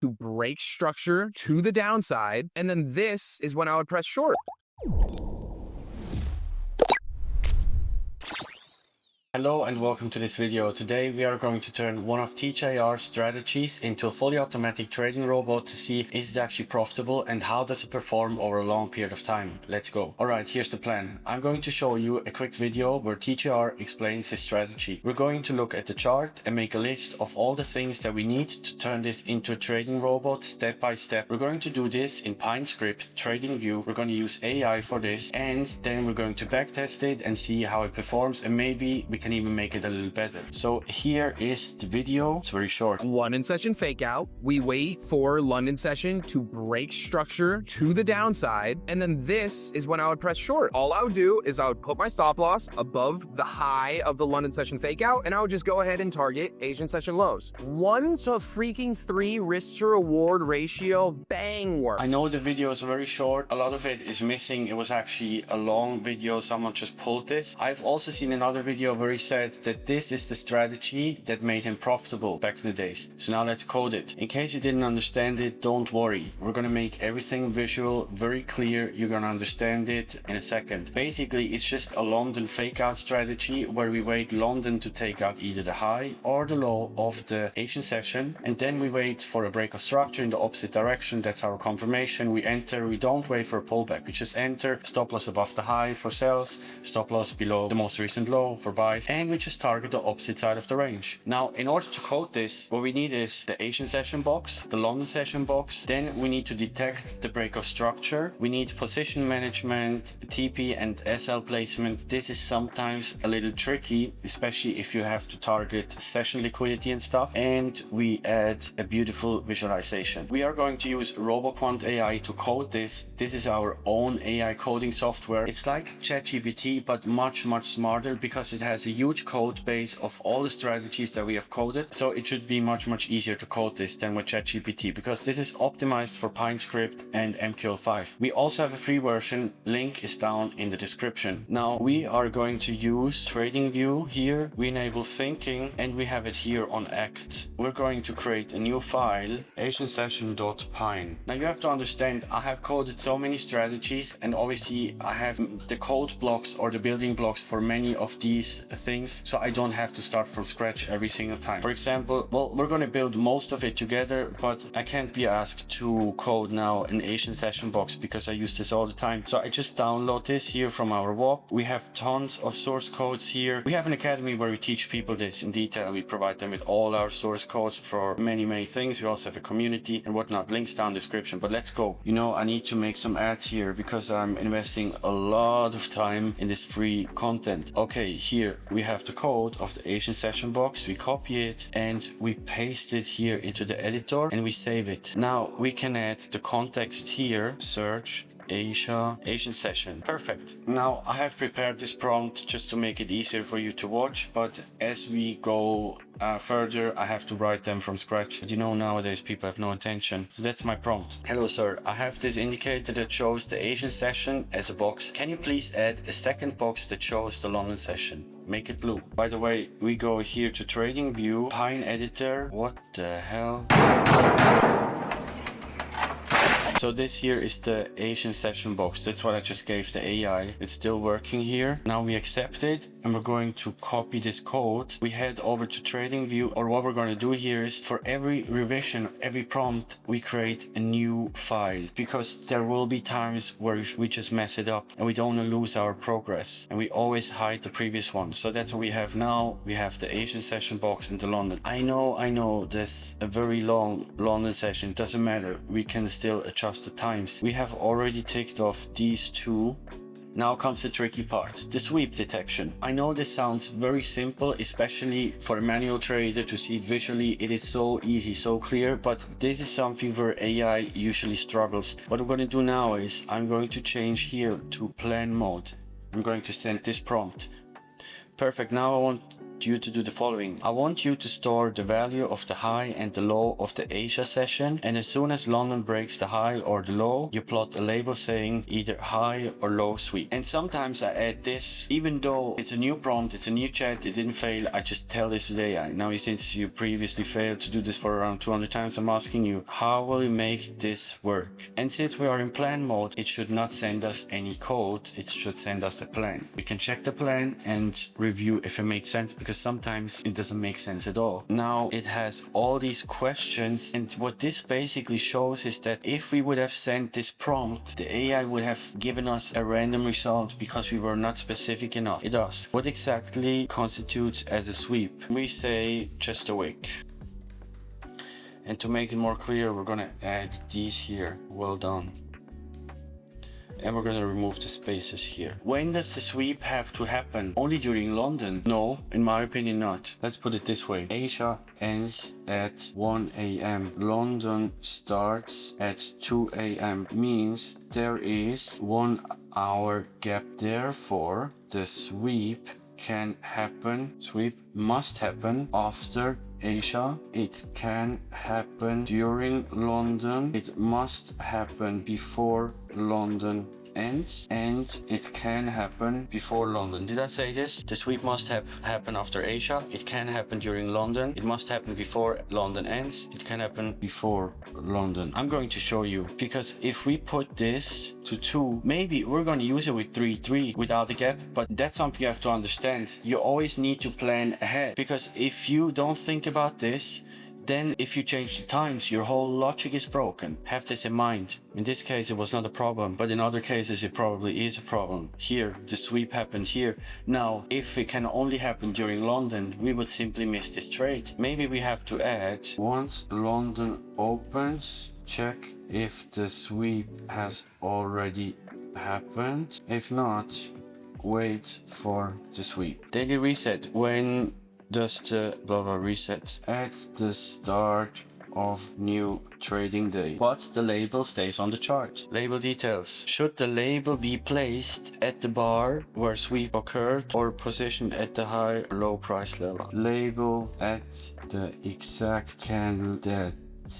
to break structure to the downside, and then this is when I would press short. Hello and welcome to this video. Today we are going to turn one of TJR's strategies into a fully automatic trading robot to see is it actually profitable and how does it perform over a long period of time. Let's go. Alright, here's the plan. I'm going to show you a quick video where TJR explains his strategy. We're going to look at the chart and make a list of all the things that we need to turn this into a trading robot step by step. We're going to do this in PineScript TradingView. We're going to use AI for this, and then we're going to backtest it and see how it performs, and maybe we can even make it a little better. So here is the video. It's very short. London session fake out. We wait for London session to break structure to the downside, and then this is when I would press short. All I would do is I would put my stop loss above the high of the London session fake out, and I would just go ahead and target Asian session lows. 1 to freaking 3 risk to reward ratio, bang work. I know the video is very short. A lot of it is missing. It was actually a long video. Someone just pulled this. I've also seen another video where he said that this is the strategy that made him profitable back in the days. So now let's code it. In case you didn't understand it, don't worry. We're gonna make everything visual, very clear. You're gonna understand it in a second. Basically, it's just a London fake out strategy where we wait London to take out either the high or the low of the Asian session, and then we wait for a break of structure in the opposite direction. That's our confirmation. We enter. We don't wait for a pullback. We just enter. Stop loss above the high for sells, stop loss below the most recent low for buys, and we just target the opposite side of the range. Now, in order to code this, what we need is the Asian session box, the London session box. Then we need to detect the break of structure. We need position management, TP and SL placement. This is sometimes a little tricky, especially if you have to target session liquidity and stuff. And we add a beautiful visualization. We are going to use RoboQuant AI to code this. This is our own AI coding software. It's like ChatGPT, but much smarter because it has a huge code base of all the strategies that we have coded. So it should be much easier to code this than with ChatGPT, because this is optimized for PineScript and MQL5. We also have a free version. Link is down in the description. Now we are going to use TradingView here. We enable thinking and we have it here on Act. We're going to create a new file, asiansession.pine. Now you have to understand, I have coded so many strategies, and obviously I have the code blocks or the building blocks for many of these things, so I don't have to start from scratch every single time. For example, well, we're going to build most of it together, but I can't be asked to code now an Asian session box because I use this all the time. So I just download this here from our WOP. We have tons of source codes here. We have an academy where we teach people this in detail, and we provide them with all our source codes for many things. We also have a community and whatnot. Links down in the description. But let's go. You know, I need to make some ads here because I'm investing a lot of time in this free content. Okay, here we have the code of the Asian session box. We copy it and we paste it here into the editor and we save it. Now we can add the context here, search Asian session. Perfect. Now I have prepared this prompt just to make it easier for you to watch, but as we go further, I have to write them from scratch. But you know, nowadays people have no attention. So that's my prompt. Hello sir, I have this indicator that shows the Asian session as a box. Can you please add a second box that shows the London session? Make it blue. By the way, we go here to TradingView, Pine Editor. What the hell? So this here is the Asian session box. That's what I just gave the AI. It's still working here. Now we accept it and we're going to copy this code. We head over to TradingView, or what we're going to do here is for every revision, every prompt, we create a new file, because there will be times where we just mess it up and we don't want to lose our progress, and we always hide the previous one. So that's what we have now. We have the Asian session box and the London. I know there's a very long London session. It doesn't matter. We can still adjust the times. We have already ticked off these two. Now comes the tricky part, the sweep detection. I know this sounds very simple, especially for a manual trader to see it visually. It is so easy, so clear, but this is something where AI usually struggles. What I'm going to do now is I'm going to change here to plan mode. I'm going to send this prompt. Perfect. Now I want want you to do the following. I want you to store the value of the high and the low of the Asia session, and as soon as London breaks the high or the low, you plot a label saying either high or low sweep. And sometimes I add this, even though it's a new prompt, it's a new chat, it didn't fail, I just tell this today. Now since you previously failed to do this for around 200 times, I'm asking you, how will you make this work? And since we are in plan mode, it should not send us any code, it should send us a plan. We can check the plan and review if it makes sense, because sometimes it doesn't make sense at all. Now it has all these questions, and what this basically shows is that if we would have sent this prompt, the AI would have given us a random result because we were not specific enough. It asks, what exactly constitutes as a sweep? We say just a wick. And to make it more clear, we're gonna add these here. Well done. And we're gonna remove the spaces here. When does the sweep have to happen? Only during London? No, in my opinion not. Let's put it this way. Asia ends at 1 a.m. London starts at 2 a.m. means there is 1 hour gap. Therefore, the sweep must happen after Asia. It can happen during London. It must happen before London ends, and it can happen before London. Did I say this? The sweep must happen after Asia. It can happen during London. It must happen before London ends. It can happen before London. I'm going to show you, because if we put this to 2, maybe we're going to use it with 3 without a gap, but that's something you have to understand. You always need to plan ahead, because if you don't think about this, then if you change the times, your whole logic is broken. Have this in mind. In this case, it was not a problem, but in other cases, it probably is a problem. Here, the sweep happened here. Now, if it can only happen during London, we would simply miss this trade. Maybe we have to add, once London opens, check if the sweep has already happened. If not, wait for the sweep. Daily reset. When does the blah blah reset? At the start of new trading day, but the label stays on the chart. Label details. Should the label be placed at the bar where sweep occurred, or positioned at the high or low price level? Label at the exact candle that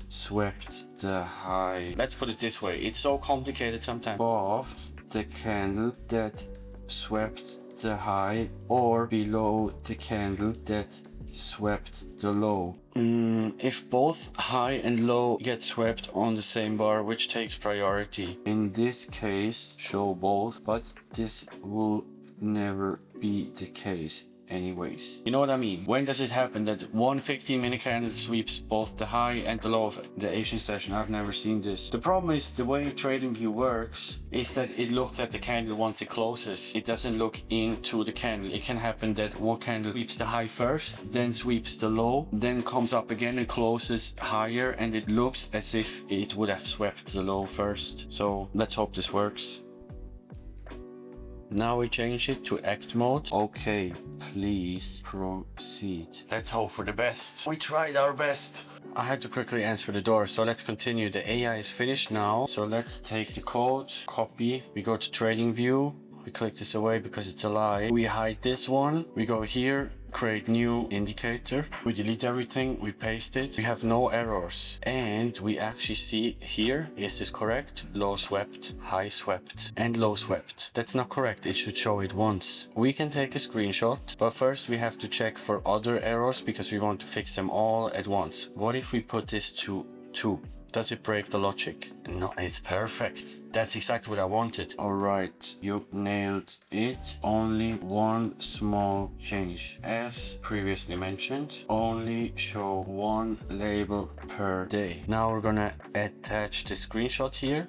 swept the high. Let's put it this way, it's so complicated sometimes. Above the candle that swept the high, or below the candle that swept the low. If both high and low get swept on the same bar, which takes priority? In this case, show both, but this will never be the case anyways. You know what I mean? When does it happen that one 15-minute candle sweeps both the high and the low of the Asian session? I've never seen this. The problem is the way TradingView works is that it looks at the candle once it closes. It doesn't look into the candle. It can happen that one candle sweeps the high first, then sweeps the low, then comes up again and closes higher, and it looks as if it would have swept the low first. So let's hope this works. Now we change it to act mode. Okay, please proceed. Let's hope for the best. We tried our best. I had to quickly answer the door, so let's continue. The AI is finished now. So let's take the code, copy. We go to TradingView. We click this away because it's a lie. We hide this one. We go here, create new indicator. We delete everything, we paste it. We have no errors. And we actually see here, is this correct? Low swept, high swept, and low swept. That's not correct, it should show it once. We can take a screenshot, but first we have to check for other errors because we want to fix them all at once. What if we put this to 2? Does it break the logic? No, it's perfect. That's exactly what I wanted. Alright, you nailed it. Only one small change. As previously mentioned, only show one label per day. Now we're gonna attach the screenshot here.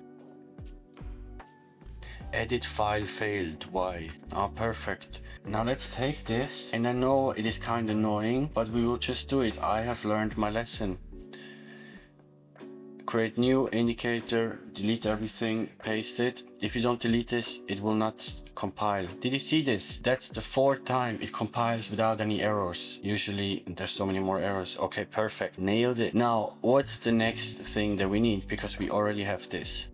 Edit file failed. Why? Ah, perfect. Now let's take this, and I know it is kind of annoying, but we will just do it. I have learned my lesson. Create new indicator, delete everything, paste it. If you don't delete this, it will not compile. Did you see this? That's the 4th time it compiles without any errors. Usually there's so many more errors. Okay, perfect. Nailed it. Now, what's the next thing that we need? Because we already have this.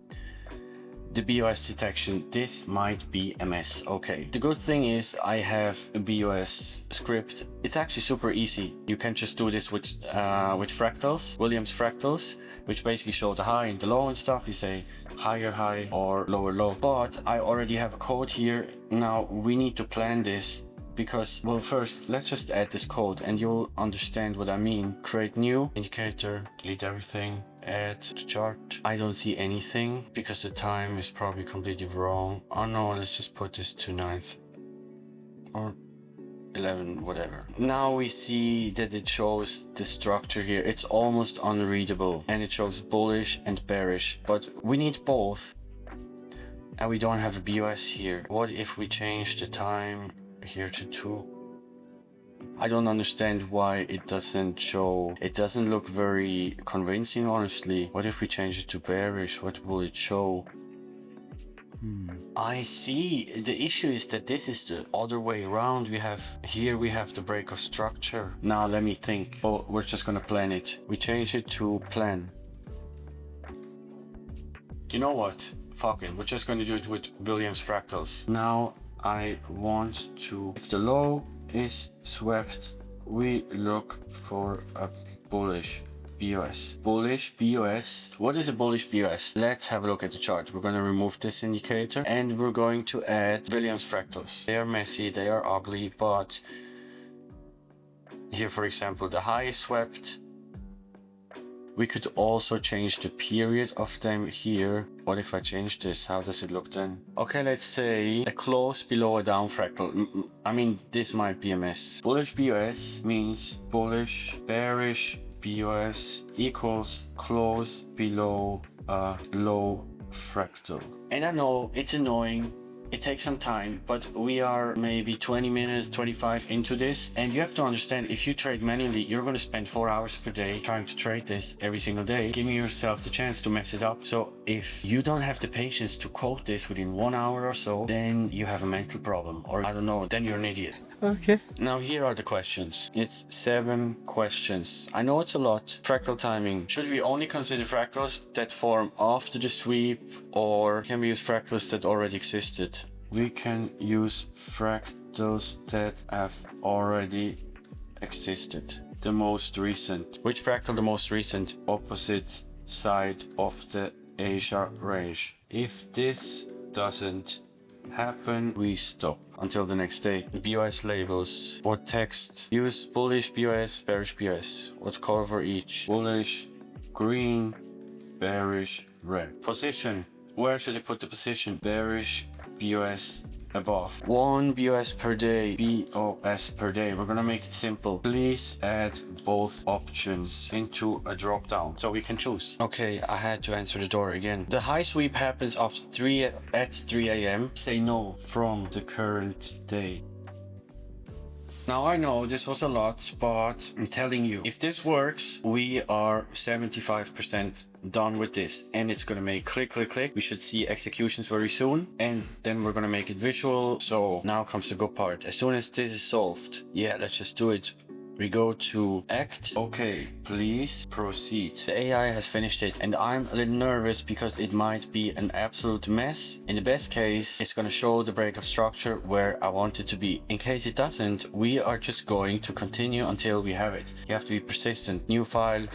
the BOS detection. This might be a mess. Okay, the good thing is I have a BOS script. It's actually super easy. You can just do this with fractals, Williams fractals, which basically show the high and the low and stuff. You say higher high or lower low. But I already have a code here. Now we need to plan this because, well, first let's just add this code and you'll understand what I mean. Create new indicator, delete everything, add to chart. I don't see anything because the time is probably completely wrong. Oh no, let's just put this to 9th or 11, whatever. Now we see that it shows the structure here. It's almost unreadable and it shows bullish and bearish, but we need both and we don't have a BOS here. What if we change the time here to 2? I don't understand why it doesn't show. It doesn't look very convincing, honestly. What if we change it to bearish? What will it show? I see. The issue is that this is the other way around. We have the break of structure. Now let me think. Oh, we're just gonna plan it. We change it to plan. You know what? Fuck it. We're just gonna do it with Williams fractals. Now I want to, if the low is swept, we look for a bullish BOS. Bullish BOS. What is a bullish BOS? Let's have a look at the chart. We're going to remove this indicator and we're going to add Williams fractals. They are messy, they are ugly, but here, for example, the high is swept. We could also change the period of them here. What if I change this? How does it look then? Okay, let's say a close below a down fractal. I mean, this might be a mess. Bullish BOS means bullish, bearish BOS equals close below a low fractal. And I know it's annoying. It takes some time, but we are maybe 20 minutes, 25 into this. And you have to understand, if you trade manually, you're going to spend 4 hours per day trying to trade this every single day, giving yourself the chance to mess it up. So if you don't have the patience to code this within 1 hour or so, then you have a mental problem, or I don't know, then you're an idiot. Okay. Now here are the questions. It's 7 questions. I know it's a lot. Fractal timing. Should we only consider fractals that form after the sweep, or can we use fractals that already existed? We can use fractals that have already existed. The most recent. Which fractal the most recent? Opposite side of the Asia range. If this doesn't happen, we stop until the next day. BOS labels. What text? Use bullish BOS, bearish BOS. What color for each? Bullish, green, bearish, red. Position. Where should I put the position? Bearish BOS above. 1 BOS per day. BOS per day. We're gonna make it simple. Please add both options into a drop down so we can choose. Okay, I had to answer the door again. The high sweep happens after 3 a.m. Say no from the current day. Now I know this was a lot, but I'm telling you, if this works, we are 75% done with this, and it's gonna make click, click, click. We should see executions very soon, and then we're gonna make it visual. So now comes the good part. As soon as this is solved, yeah, let's just do it. We go to act. Okay, please proceed. The AI has finished it, and I'm a little nervous because it might be an absolute mess. In the best case, it's gonna show the break of structure where I want it to be. In case it doesn't, we are just going to continue until we have it. You have to be persistent. New file,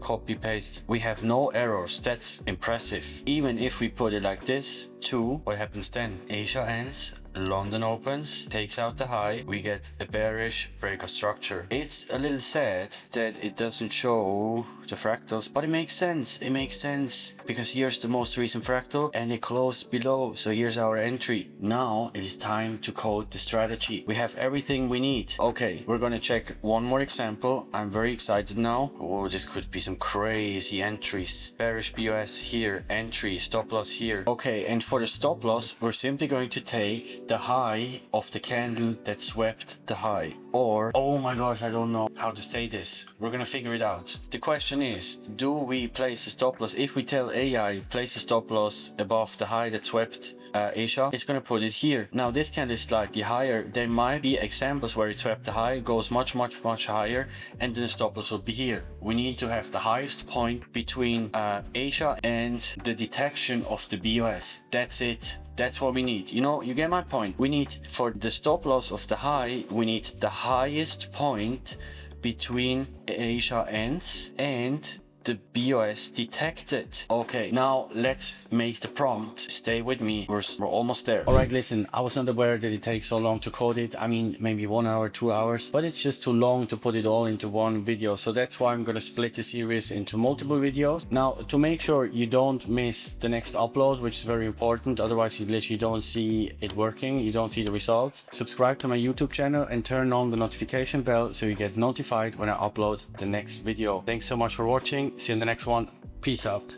copy paste. We have no errors. That's impressive. Even if we put it like this, too, what happens then? Asia ends, London opens, takes out the high, we get a bearish break of structure. It's a little sad that it doesn't show the fractals, but it makes sense. It makes sense because here's the most recent fractal and it closed below. So here's our entry. Now it is time to code the strategy. We have everything we need. Okay, we're gonna check one more example. I'm very excited now. Oh, this could be some crazy entries. Bearish BOS here, entry, stop loss here. Okay, and for the stop loss, we're simply going to take the high of the candle that swept the high. Or, oh my gosh, I don't know how to say this. We're gonna figure it out. The question is, do we place a stop loss? If we tell AI, place a stop loss above the high that swept Asia, it's gonna put it here. Now this candle is slightly higher. There might be examples where it swept the high, goes much higher, and then the stop loss will be here. We need to have the highest point between Asia and the detection of the BOS. that's it. That's what we need. You know, you get my point. We need, for the stop loss of the high, we need the highest point between Asia ends and the BOS detected. Okay, now let's make the prompt. Stay with me, we're almost there. All right, listen, I was not aware that it takes so long to code it. I mean, maybe 1 hour, 2 hours, but it's just too long to put it all into one video. So that's why I'm gonna split the series into multiple videos. Now, to make sure you don't miss the next upload, which is very important, otherwise you literally don't see it working, you don't see the results, subscribe to my YouTube channel and turn on the notification bell so you get notified when I upload the next video. Thanks so much for watching. See you in the next one. Peace out.